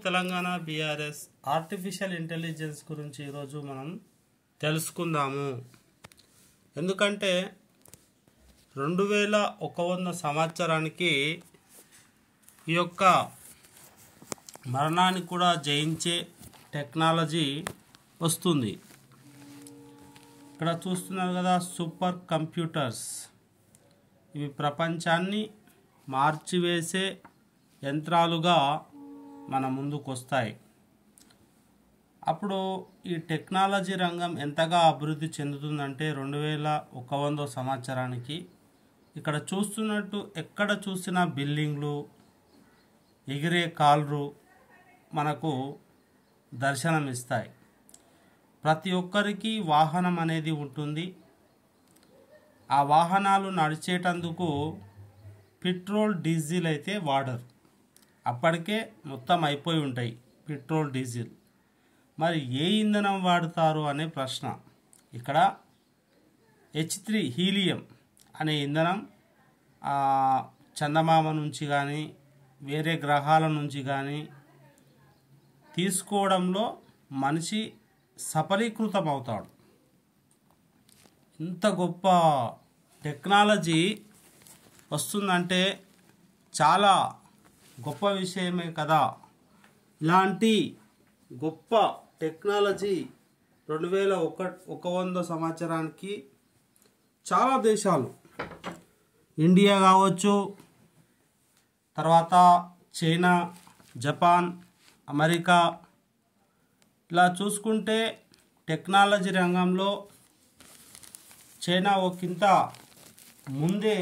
Telangana BRS artificial intelligence గురించి ఈరోజు మనం తెలుసుకుందాము. ఎందుకంటే 2100 సంవత్సరానికి ఈ యొక్క మరణాన్ని కూడా జయించే టెక్నాలజీ వస్తుంది. ఇక్కడ చూస్తున్నారు కదా, సూపర్ కంప్యూటర్స్. ఇవి ప్రపంచాన్ని మార్చివేసే యంత్రాలుగా మన ముందుకు వస్తాయి. అప్పుడు ఈ టెక్నాలజీ రంగం ఎంతగా అభివృద్ధి చెందుతుందంటే 2100 సంవత్సరానికి ఇక్కడ చూస్తున్నట్టు ఎక్కడ చూసినా బిల్డింగ్లు, ఎగిరే కార్లు మనకు దర్శనమిస్తాయి. ప్రతి ఒక్కరికి వాహనం అనేది ఉంటుంది. ఆ వాహనాలు నడిచేటందుకు పెట్రోల్, డీజిల్ అయితే వాడరు. అప్పటికే మొత్తం అయిపోయి ఉంటాయి పెట్రోల్, డీజిల్. మరి ఏ ఇంధనం వాడతారు అనే ప్రశ్న. ఇక్కడ H3 హీలియం అనే ఇంధనం చందమామ నుంచి కానీ వేరే గ్రహాల నుంచి కానీ తీసుకోవడంలో మనిషి సఫలీకృతం అవుతాడు. ఇంత గొప్ప టెక్నాలజీ వస్తుందంటే చాలా గొప్ప విషయమే కదా. ఇలాంటి గొప్ప టెక్నాలజీ 2100 సంవత్సరానికి చాలా దేశాలు, ఇండియా కావచ్చు, తర్వాత చైనా, జపాన్, అమెరికా, ఇలా చూసుకుంటే టెక్నాలజీ రంగంలో చైనా ఒకంత ముందే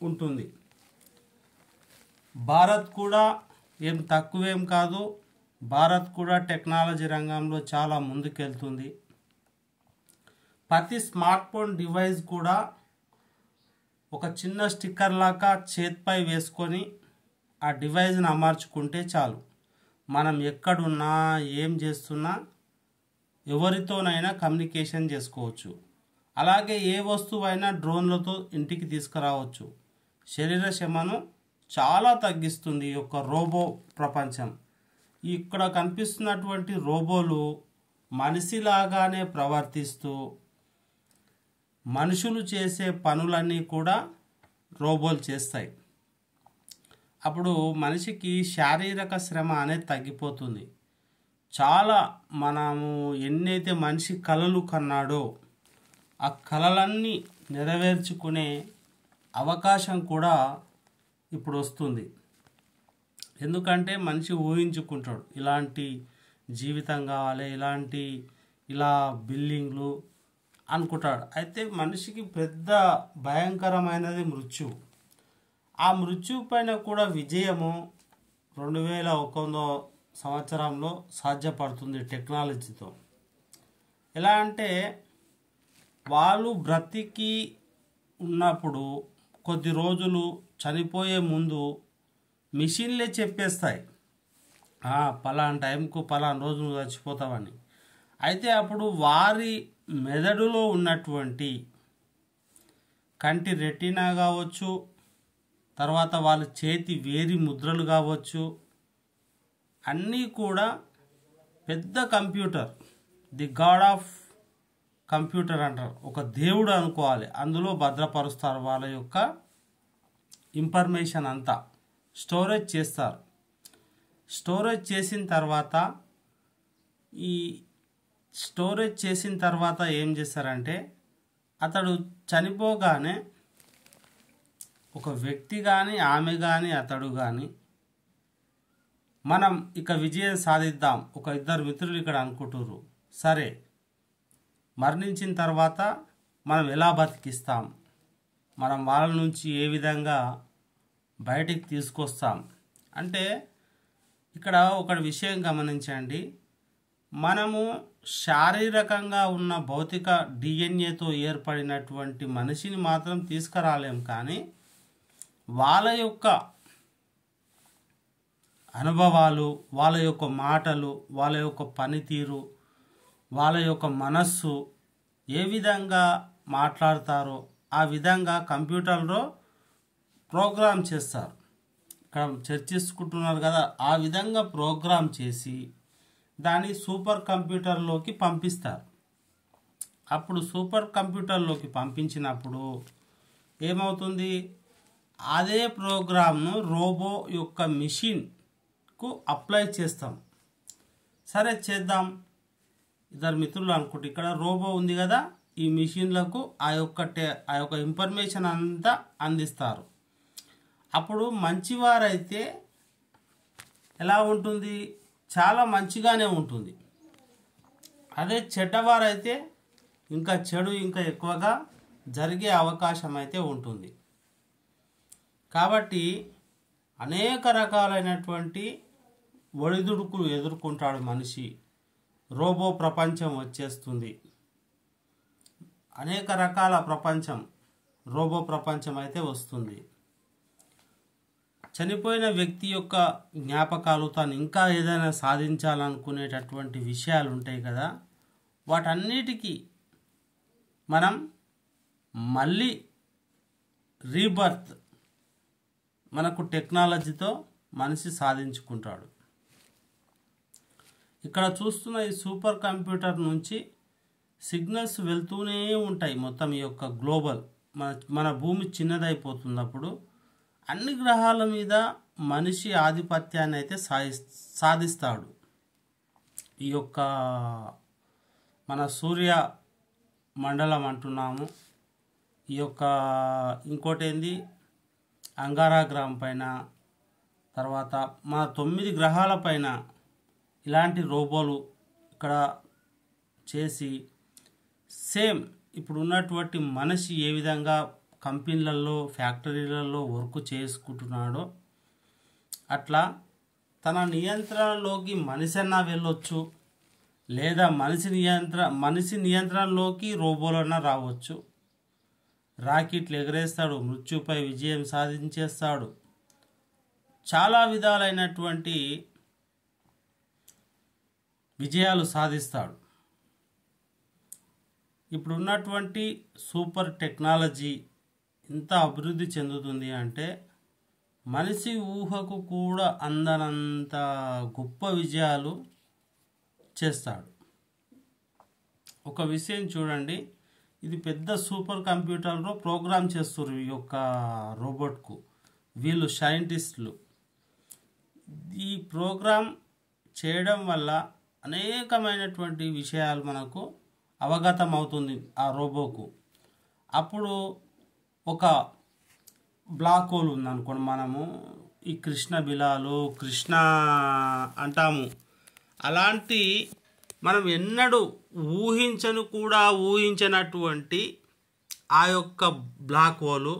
ఉంటుంది. భారత్ కూడా ఏం తక్కువేం కాదు. భారత్ కూడా టెక్నాలజీ రంగంలో చాలా ముందుకెళ్తుంది. ప్రతి స్మార్ట్ ఫోన్ డివైస్ కూడా ఒక చిన్న స్టిక్కర్ లాగా చేతిపై వేసుకొని ఆ డివైస్ని అమర్చుకుంటే చాలు. మనం ఎక్కడున్నా, ఏం చేస్తున్నా, ఎవరితోనైనా కమ్యూనికేషన్ చేసుకోవచ్చు. అలాగే ఏ వస్తువైనా డ్రోన్లతో ఇంటికి తీసుకురావచ్చు. శరీర శ్రమను చాలా తగ్గిస్తుంది ఈ యొక్క రోబో ప్రపంచం. ఇక్కడ కనిపిస్తున్నటువంటి రోబోలు మనిషిలాగానే ప్రవర్తిస్తూ మనుషులు చేసే పనులన్నీ కూడా రోబోలు చేస్తాయి. అప్పుడు మనిషికి శారీరక శ్రమ అనేది తగ్గిపోతుంది. చాలా మనము ఎన్నైతే మనిషి కలలు కన్నాడో ఆ కలలన్నీ నెరవేర్చుకునే అవకాశం కూడా ఇప్పుడు వస్తుంది. ఎందుకంటే మనిషి ఊహించుకుంటాడు, ఇలాంటి జీవితం కావాలి, ఇలా బిల్డింగ్లు అనుకుంటాడు. అయితే మనిషికి పెద్ద భయంకరమైనది మృత్యువు. ఆ మృత్యువు పైన కూడా విజయము 2100 సంవత్సరంలో సాధ్యపడుతుంది టెక్నాలజీతో. ఎలా అంటే వాళ్ళు బ్రతికి ఉన్నప్పుడు కొద్ది రోజులు చనిపోయే ముందు మిషన్లే చెప్పేస్తాయి, పలానా టైంకు పలానా రోజు నువ్వు చచ్చిపోతావని. అయితే అప్పుడు వారి మెదడులో ఉన్నటువంటి కంటి రెటీనా కావచ్చు, తర్వాత వాళ్ళ చేతి వేరి ముద్రలు కావచ్చు, అన్నీ కూడా పెద్ద computer, the God of computer అంటారు, ఒక దేవుడు అనుకోవాలి. అందులో భద్రపరుస్తారు. వాళ్ళ యొక్క ఇన్ఫర్మేషన్ అంతా స్టోరేజ్ చేస్తారు. స్టోరేజ్ చేసిన తర్వాత ఏం చేస్తారంటే, అతడు చనిపోగానే ఒక వ్యక్తి కానీ, ఆమె కానీ, అతడు కానీ, మనం ఇక విజయం సాధిద్దాం, ఒక ఇద్దరు మిత్రులు ఇక్కడ అనుకుంటున్నారు. సరే, మరణించిన తర్వాత మనం ఎలా బతికిస్తాం, మనం వాళ్ళ నుంచి ఏ విధంగా బయటికి తీసుకొస్తాం అంటే, ఇక్కడ ఒక విషయం గమనించండి. మనము శారీరకంగా ఉన్న భౌతిక డిఎన్ఏతో ఏర్పడినటువంటి మనిషిని మాత్రం తీసుకురాలేం, కానీ వాళ్ళ యొక్క అనుభవాలు, వాళ్ళ యొక్క మాటలు, వాళ్ళ యొక్క పనితీరు, వాళ్ళ యొక్క మనస్సు ఏ విధంగా మాట్లాడతారో ఆ విధంగా కంప్యూటర్లో ప్రోగ్రామ్ చేస్తారు. ఇక్కడ చర్చించుకుంటున్నారు కదా, ఆ విధంగా ప్రోగ్రామ్ చేసి దాన్ని సూపర్ కంప్యూటర్లోకి పంపిస్తారు. అప్పుడు సూపర్ కంప్యూటర్లోకి పంపించినప్పుడు ఏమవుతుంది, అదే ప్రోగ్రామ్ను రోబో యొక్క మిషన్కు అప్లై చేస్తాం. సరే చేద్దాం, ఇద్దరు మిత్రులు అనుకుంటే ఇక్కడ రోబో ఉంది కదా, ఈ మిషన్లకు ఆ యొక్క ఇన్ఫర్మేషన్ అంతా అందిస్తారు. అప్పుడు మంచివారైతే ఎలా ఉంటుంది, చాలా మంచిగానే ఉంటుంది. అదే చెడ్డవారైతే ఇంకా చెడు ఇంకా ఎక్కువగా జరిగే అవకాశం అయితే ఉంటుంది. కాబట్టి అనేక రకాలైనటువంటి ఒడిదుడుకులు ఎదుర్కొంటాడు మనిషి. రోబో ప్రపంచం వచ్చేస్తుంది, అనేక రకాల ప్రపంచం, రోబో ప్రపంచం అయితే వస్తుంది. చనిపోయిన వ్యక్తి యొక్క జ్ఞాపకాలు, తాను ఇంకా ఏదైనా సాధించాలనుకునేటటువంటి విషయాలు ఉంటాయి కదా, వాటన్నిటికీ మనం మళ్ళీ రీబర్త్ మనకు టెక్నాలజీతో మనిషి సాధించుకుంటాడు. ఇక్కడ చూస్తున్న ఈ సూపర్ కంప్యూటర్ నుంచి సిగ్నల్స్ వెళ్తూనే ఉంటాయి. మొత్తం ఈ యొక్క గ్లోబల్ మన భూమి చిన్నదైపోతున్నప్పుడు అన్ని గ్రహాల మీద మనిషి ఆధిపత్యాన్ని అయితే సాధిస్తాడు. ఈ యొక్క మన సూర్య మండలం అంటున్నాము, ఈ యొక్క ఇంకోటి ఏంది అంగారా గ్రహం పైన, తర్వాత మన 9 గ్రహాల పైన ఇలాంటి రోబోలు ఇక్కడ చేసి సేమ్ ఇప్పుడు ఉన్నటువంటి మనిషి ఏ విధంగా కంపెనీలలో ఫ్యాక్టరీలలో వర్క్ చేసుకుంటున్నాడో అట్లా తన నియంత్రణలోకి మనిషి అన్నా వెళ్ళొచ్చు, లేదా మనిషి నియంత్రణలోకి రోబోలన్నా రావచ్చు. రాకెట్లు ఎగరేస్తాడు, మృత్యుపై విజయం సాధించేస్తాడు, చాలా విధాలైనటువంటి విజయాలు సాధిస్తాడు. ఇప్పుడు ఉన్నటువంటి సూపర్ టెక్నాలజీ ఎంత అభివృద్ధి చెందుతుంది అంటే మనిషి ఊహకు కూడా అందనంత గొప్ప విజయాలు చేస్తాడు. ఒక విషయం చూడండి, ఇది పెద్ద సూపర్ కంప్యూటర్లో ప్రోగ్రామ్ చేస్తారు ఈ యొక్క రోబోట్కు వీళ్ళు సైంటిస్టులు. ఈ ప్రోగ్రామ్ చేయడం వల్ల అనేకమైనటువంటి విషయాలు మనకు అవగతం అవుతుంది ఆ రోబోకు. అప్పుడు ఒక బ్లాక్ హోల్ ఉందనుకోండి, మనము ఈ కృష్ణ బిలాలు కృష్ణ అంటాము, అలాంటి మనం ఎన్నడూ ఊహించనటువంటి ఆ యొక్క బ్లాక్ హోలు,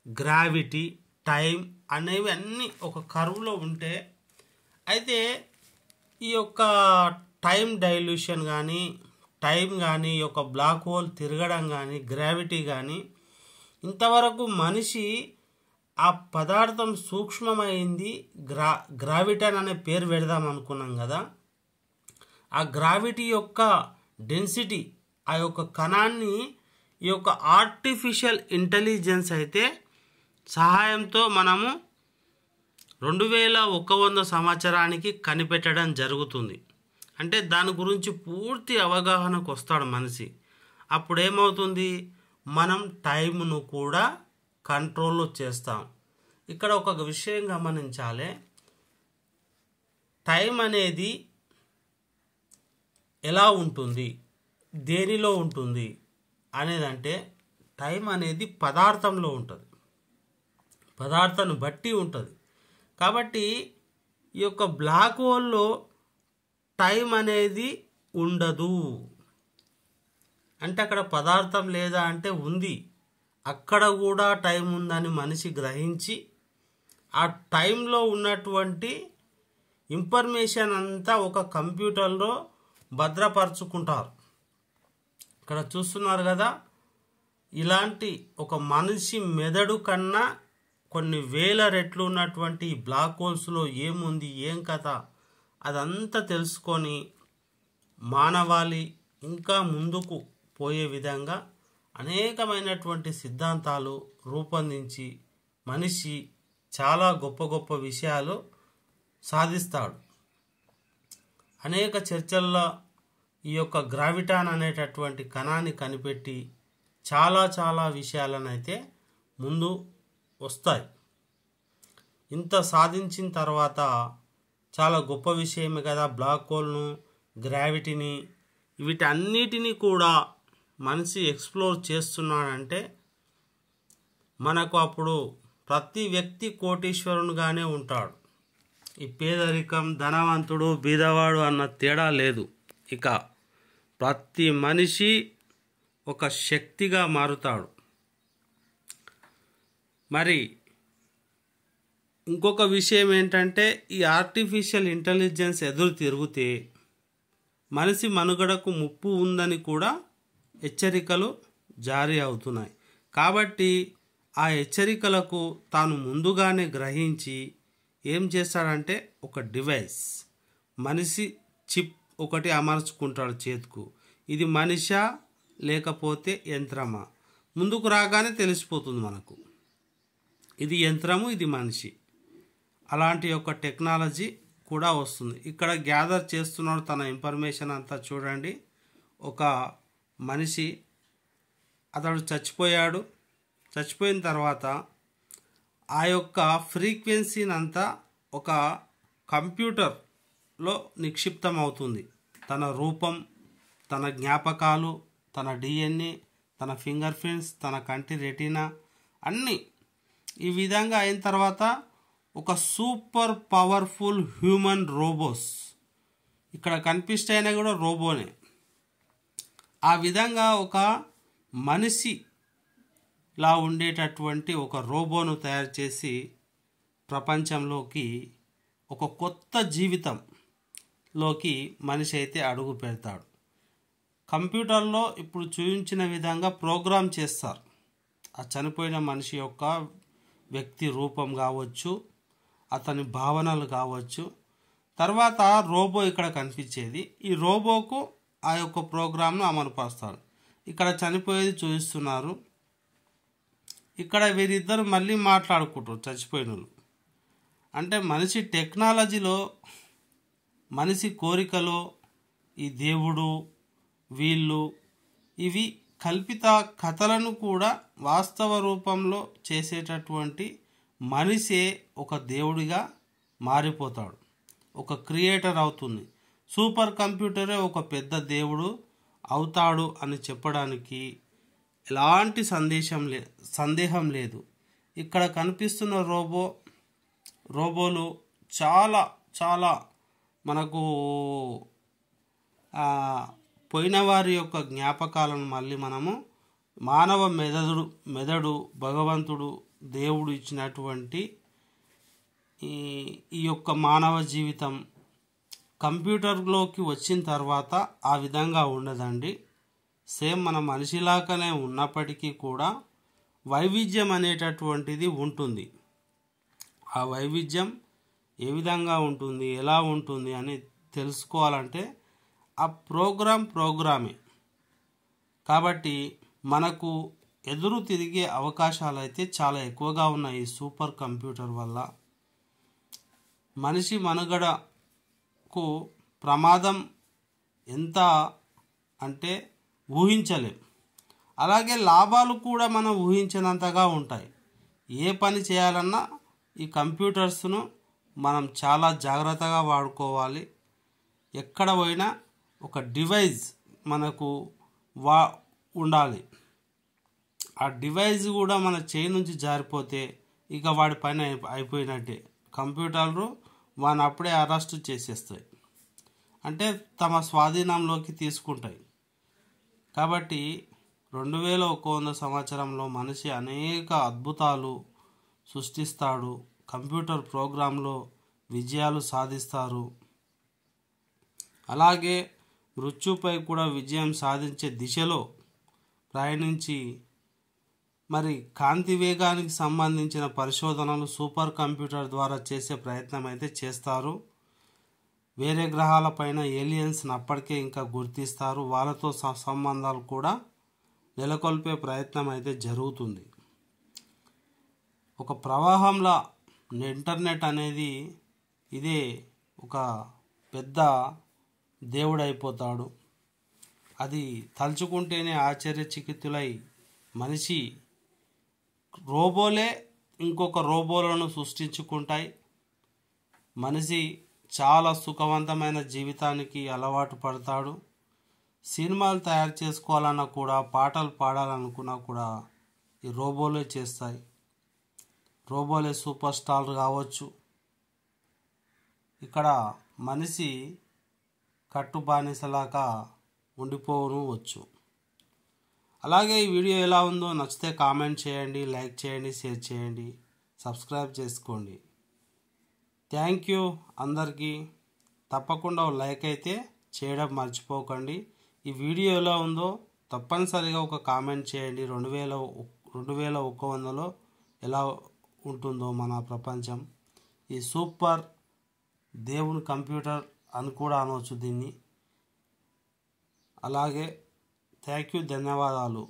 గ్రావిటీ, టైం అనేవి అన్నీ ఒక కర్వ్లో ఉంటే, అయితే ఈ యొక్క టైం డైల్యూషన్ కానీ టైం కానీ ఈ యొక్క బ్లాక్ హోల్ తిరగడం కానీ గ్రావిటీ కానీ ఇంతవరకు మనిషి ఆ పదార్థం సూక్ష్మమైంది గ్రావిటన్ అనే పేరు పెడదాం అనుకున్నాం కదా, ఆ గ్రావిటీ యొక్క డెన్సిటీ ఆ యొక్క కణాన్ని ఈ యొక్క ఆర్టిఫిషియల్ ఇంటెలిజెన్స్ అయితే సహాయంతో మనము 2100 సంవత్సరానికి కనిపెట్టడం జరుగుతుంది. అంటే దాని గురించి పూర్తి అవగాహనకు వస్తాడు మనిషి. అప్పుడేమవుతుంది, మనం టైంను కూడా కంట్రోల్లో చేస్తాం. ఇక్కడ ఒక విషయం గమనించాలి, టైం అనేది ఎలా ఉంటుంది, దేనిలో ఉంటుంది అనేదంటే టైం అనేది పదార్థంలో ఉంటుంది, పదార్థాన్ని బట్టి ఉంటుంది. కాబట్టి ఈ యొక్క బ్లాక్ హోల్లో టైం అనేది ఉండదు. అంటే అక్కడ పదార్థం లేదా అంటే ఉంది, అక్కడ కూడా టైం ఉందని మనిషి గ్రహించి ఆ టైంలో ఉన్నటువంటి ఇన్ఫర్మేషన్ అంతా ఒక కంప్యూటర్లో భద్రపరుచుకుంటారు. ఇక్కడ చూస్తున్నారు కదా, ఇలాంటి ఒక మనిషి మెదడు కన్నా కొన్ని వేల రెట్లు ఉన్నటువంటి బ్లాక్ హోల్స్లో ఏముంది ఏం కథ అదంతా తెలుసుకొని మానవాళి ఇంకా ముందుకు పోయే విధంగా అనేకమైనటువంటి సిద్ధాంతాలు రూపొందించి మనిషి చాలా గొప్ప గొప్ప విషయాలు సాధిస్తాడు. అనేక చర్చల్లో ఈ యొక్క గ్రావిటాన్ అనేటటువంటి కణాన్ని కనిపెట్టి చాలా చాలా విషయాలను అయితే ముందు వస్తాయి. ఇంత సాధించిన తర్వాత చాలా గొప్ప విషయమే కదా బ్లాక్ హోల్ను, గ్రావిటీని, వీటన్నిటినీ కూడా మనిషి ఎక్స్ప్లోర్ చేస్తున్నాడంటే మనకు అప్పుడు ప్రతి వ్యక్తి కోటీశ్వరునిగానే ఉంటాడు. ఈ పేదరికం, ధనవంతుడు, బీదవాడు అన్న తేడా లేదు. ఇక ప్రతి మనిషి ఒక శక్తిగా మారుతాడు. మరి ఇంకొక విషయం ఏంటంటే ఈ ఆర్టిఫిషియల్ ఇంటెలిజెన్స్ ఎదురు తిరిగితే మనిషి మనుగడకు ముప్పు ఉందని కూడా హెచ్చరికలు జారీ అవుతున్నాయి. కాబట్టి ఆ హెచ్చరికలకు తాను ముందుగానే గ్రహించి ఏం చేస్తాడంటే ఒక డివైస్, మనిషి చిప్ ఒకటి అమర్చుకుంటాడు చేతికు. ఇది మనిషా లేకపోతే యంత్రమా? ముందుకు రాగానే తెలిసిపోతుంది మనకు ఇది యంత్రము, ఇది మనిషి. అలాంటి ఒక టెక్నాలజీ కూడా వస్తుంది. ఇక్కడ గ్యాదర్ చేస్తున్నాడు తన ఇన్ఫర్మేషన్ అంతా. చూడండి, ఒక మనిషి అతడు చచ్చిపోయాడు. చచ్చిపోయిన తర్వాత ఆ యొక్క ఫ్రీక్వెన్సీని అంతా ఒక కంప్యూటర్లో నిక్షిప్తం అవుతుంది. తన రూపం, తన జ్ఞాపకాలు, తన డిఎన్ఏ, తన ఫింగర్ ప్రింట్స్, తన కంటి రెటీనా అన్నీ ఈ విధంగా అయిన తర్వాత ఒక సూపర్ పవర్ఫుల్ హ్యూమన్ రోబోస్ ఇక్కడ కనిపిస్తాయినా కూడా రోబోనే. ఆ విధంగా ఒక మనిషిలా ఉండేటటువంటి ఒక రోబోను తయారు చేసి ప్రపంచంలోకి ఒక కొత్త జీవితంలోకి మనిషి అయితే అడుగు పెడతాడు. కంప్యూటర్లో ఇప్పుడు చూపించిన విధంగా ప్రోగ్రామ్ చేస్తారు. ఆ చనిపోయిన మనిషి యొక్క వ్యక్తి రూపం కావచ్చు, అతని భావనలు కావచ్చు. తర్వాత రోబో ఇక్కడ కనిపించేది. ఈ రోబోకు ఆ యొక్క ప్రోగ్రామ్ను అమలుపరుస్తాడు. ఇక్కడ చనిపోయేది చూపిస్తున్నారు. ఇక్కడ వీరిద్దరు మళ్ళీ మాట్లాడుకుంటారు చచ్చిపోయిన వాళ్ళు. అంటే మనిషి టెక్నాలజీలో, మనిషి కోరికలో ఈ దేవుడు, వీళ్ళు, ఇవి కల్పిత కథలను కూడా వాస్తవ రూపంలో చేసేటటువంటి మనిషే ఒక దేవుడిగా మారిపోతాడు, ఒక క్రియేటర్ అవుతుంది. సూపర్ కంప్యూటరే ఒక పెద్ద దేవుడు అవుతాడు అని చెప్పడానికి ఎలాంటి సందేహం లేదు. ఇక్కడ కనిపిస్తున్న రోబోలు చాలా చాలా మనకు పోయిన వారి యొక్క జ్ఞాపకాలను మళ్ళీ మనము మానవ మెదడు భగవంతుడు దేవుడు ఇచ్చినటువంటి ఈ యొక్క మానవ జీవితం కంప్యూటర్లోకి వచ్చిన తర్వాత ఆ విధంగా ఉండదండి. సేమ్ మన మనిషిలాగానే ఉన్నప్పటికీ కూడా వైవిధ్యం అనేటటువంటిది ఉంటుంది. ఆ వైవిధ్యం ఏ విధంగా ఉంటుంది, ఎలా ఉంటుంది అని తెలుసుకోవాలంటే ఆ ప్రోగ్రామే. కాబట్టి మనకు ఎదురు తిరిగే అవకాశాలు అయితే చాలా ఎక్కువగా ఉన్నాయి. ఈ సూపర్ కంప్యూటర్ వల్ల మనిషి మనుగడకు ప్రమాదం ఎంత అంటే ఊహించలేం. అలాగే లాభాలు కూడా మనం ఊహించినంతగా ఉంటాయి. ఏ పని చేయాలన్నా ఈ కంప్యూటర్స్ను మనం చాలా జాగ్రత్తగా వాడుకోవాలి. ఎక్కడ పోయినా ఒక డివైస్ మనకు ఉండాలి. ఆ డివైస్ కూడా మన చేయి నుంచి జారిపోతే ఇక వాడి పైన అయిపోయినట్టే. కంప్యూటర్లు వాడిని అప్పుడే అరెస్ట్ చేసేస్తాయి, అంటే తమ స్వాధీనంలోకి తీసుకుంటాయి. కాబట్టి 2100 సంవత్సరంలో మనిషి అనేక అద్భుతాలు సృష్టిస్తాడు. కంప్యూటర్ ప్రోగ్రాంలో విజయాలు సాధిస్తారు. అలాగే మృత్యుపై కూడా విజయం సాధించే దిశలో ప్రయాణించి మరి కాంతి వేగానికి సంబంధించిన పరిశోధనలు సూపర్ కంప్యూటర్ ద్వారా చేసే ప్రయత్నం అయితే చేస్తారు. వేరే గ్రహాలపైన ఏలియన్స్ని అప్పటికే ఇంకా గుర్తిస్తారు. వాళ్ళతో సంబంధాలు కూడా నెలకొల్పే ప్రయత్నం అయితే జరుగుతుంది. ఒక ప్రవాహంలా ఇంటర్నెట్ అనేది ఇదే ఒక పెద్ద దేవుడైపోతాడు. అది తలుచుకుంటేనే ఆశ్చర్యచకితులై మనిషి రోబోలే ఇంకొక రోబోలను సృష్టించుకుంటాయి. మనిషి చాలా సుఖవంతమైన జీవితానికి అలవాటు పడతాడు. సినిమాలు తయారు చేసుకోవాలన్నా కూడా, పాటలు పాడాలనుకున్నా కూడా ఈ రోబోలే చేస్తాయి. రోబోలే సూపర్ స్టార్ కావచ్చు. ఇక్కడ మనిషి కట్టు బానిసలాగా ఉండిపోవచ్చు. అలాగే ఈ వీడియో ఎలా ఉందో నచ్చితే కామెంట్ చేయండి, లైక్ చేయండి, షేర్ చేయండి, సబ్స్క్రైబ్ చేసుకోండి. థ్యాంక్ యూ అందరికీ. తప్పకుండా లైక్ అయితే చేయడం మర్చిపోకండి. ఈ వీడియో ఎలా ఉందో తప్పనిసరిగా ఒక కామెంట్ చేయండి. 2100లో ఎలా ఉంటుందో మన ప్రపంచం. ఈ సూపర్ దేవుని కంప్యూటర్ అని కూడా అనవచ్చు దీన్ని. అలాగే థ్యాంక్ యూ, ధన్యవాదాలు.